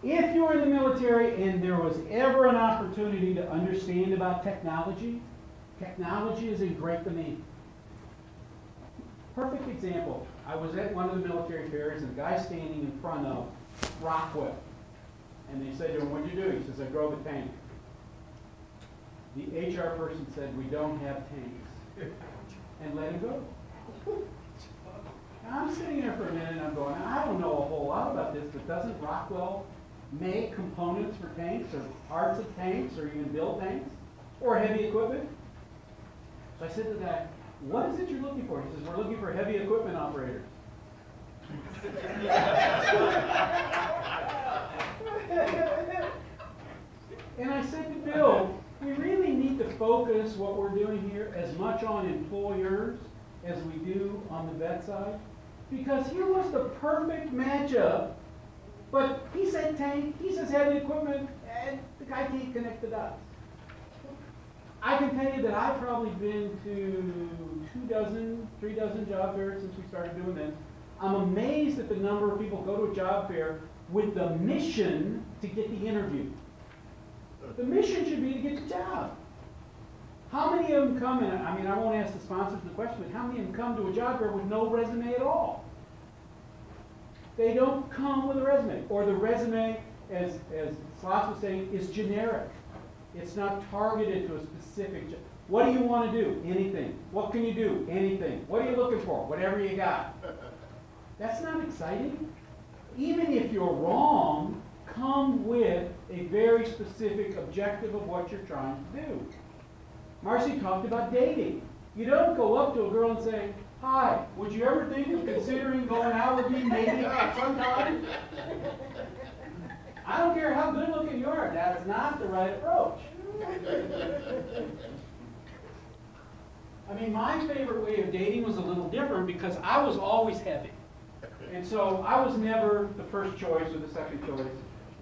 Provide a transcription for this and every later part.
If you were in the military and there was ever an opportunity to understand about technology, technology is in great demand. Perfect example. I was at one of the military fairs and a guy standing in front of Rockwell. And they said to him, "What'd you do?" He says, "I drove a tank." The HR person said, "We don't have tanks." And let him go. Now, I'm sitting there for a minute and I'm going, I don't know a whole lot about this, but doesn't Rockwell make components for tanks or parts of tanks or even build tanks or heavy equipment? So I said to the guy, "What is it you're looking for?" He says, "We're looking for heavy equipment operators." And I said to Bill, we really need to focus what we're doing here as much on employers as we do on the vet side. Because here was the perfect matchup. But he said tank, he says heavy equipment, and the guy can't connect the dots. I can tell you that I've probably been to 3 dozen job fairs since we started doing this. I'm amazed at the number of people who go to a job fair with the mission to get the interview. The mission should be to get the job. How many of them come in? I mean, I won't ask the sponsors the question, but how many of them come to a job fair with no resume at all? They don't come with a resume. Or the resume, as Sloss was saying, is generic. It's not targeted to a specific job. What do you want to do? Anything. What can you do? Anything. What are you looking for? Whatever you got. That's not exciting. Even if you're wrong, come with a very specific objective of what you're trying to do. Marcy talked about dating. You don't go up to a girl and say, "Hi, would you ever think of considering going out with me maybe sometime?" I don't care how good looking you are, that's not the right approach. I mean, my favorite way of dating was a little different because I was always heavy. And so I was never the first choice or the second choice,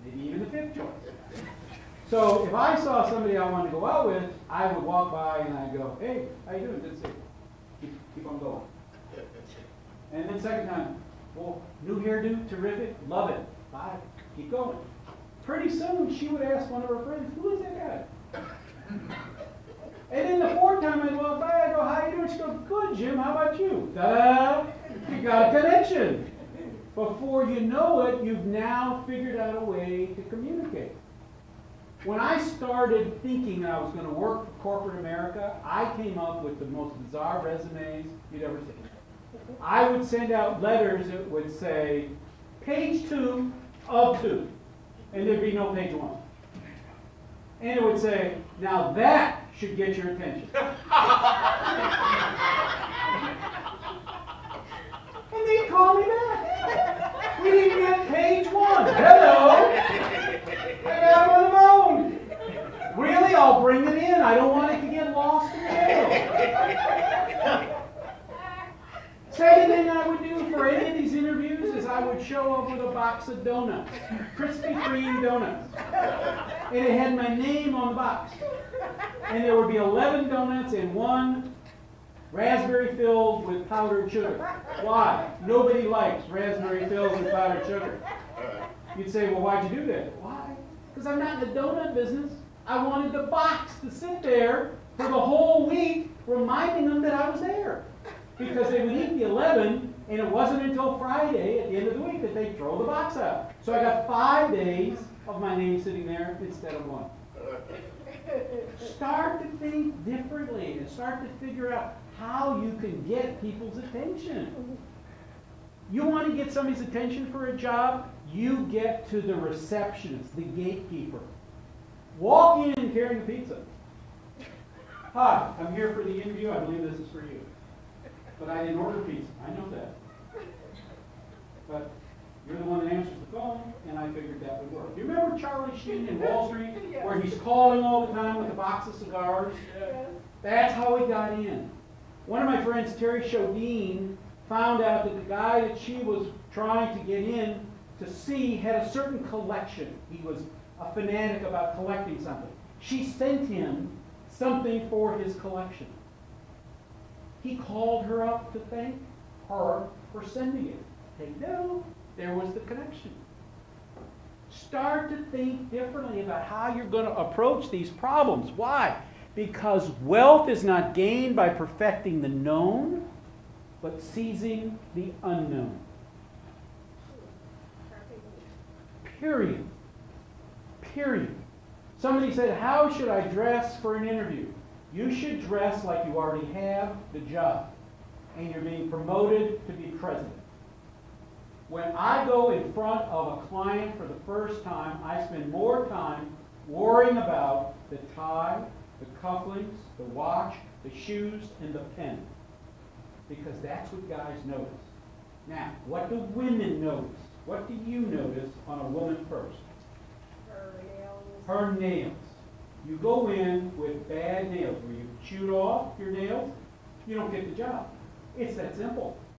maybe even the fifth choice. So if I saw somebody I wanted to go out with, I would walk by and I'd go, "Hey, how you doing? Good to see you." Keep on going. And then second time, "Well, new hairdo, terrific, love it. Bye." Keep going. Pretty soon she would ask one of her friends, "Who is that guy?" And then the fourth time I'd walk by, I'd go, "How you doing?" She'd go, "Good, Jim, how about you?" Ta-da! You got a connection. Before you know it, you've now figured out a way to communicate. When I started thinking I was going to work for corporate America, I came up with the most bizarre resumes you'd ever seen. I would send out letters that would say, "Page 2 of 2," and there'd be no page 1. And it would say, "Now that should get your attention." And they'd call me back. "We didn't get page 1. Hello. I got him on the phone." "Really? I'll bring it in. I don't want it to get lost in the mail." Second thing I would do for any of these interviews is I would show up with a box of donuts, Krispy Kreme donuts. And it had my name on the box. And there would be 11 donuts and 1 raspberry filled with powdered sugar. Why? Nobody likes raspberry filled with powdered sugar. You'd say, "Well, why'd you do that?" "Why? Because I'm not in the donut business. I wanted the box to sit there for the whole week, reminding them that I was there." Because they would eat the 11, and it wasn't until Friday at the end of the week that they'd throw the box out. So I got 5 days of my name sitting there instead of 1. Start to think differently and start to figure out how you can get people's attention. You want to get somebody's attention for a job, you get to the receptionist, the gatekeeper. Walk in carrying a pizza. "Hi, I'm here for the interview. I believe this is for you. But I didn't order pizza." "I know that. But you're the one that answers the phone, and I figured that would work." You remember Charlie Sheen in Wall Street, where he's calling all the time with a box of cigars? That's how he got in. One of my friends, Terry Shodine, found out that the guy that she was trying to get in to see had a certain collection. He was a fanatic about collecting something. She sent him something for his collection. He called her up to thank her for sending it. Hey, no, there was the connection. start to think differently about how you're going to approach these problems. Why? Because wealth is not gained by perfecting the known, but seizing the unknown. Period. Period. Somebody said, how should I dress for an interview? You should dress like you already have the job and you're being promoted to be president. When I go in front of a client for the first time, I spend more time worrying about the tie, the cufflinks, the watch, the shoes, and the pen. Because that's what guys notice. Now, what do women notice? What do you notice on a woman first? Her nails. Her nails. You go in with bad nails, where you chewed off your nails, you don't get the job. It's that simple.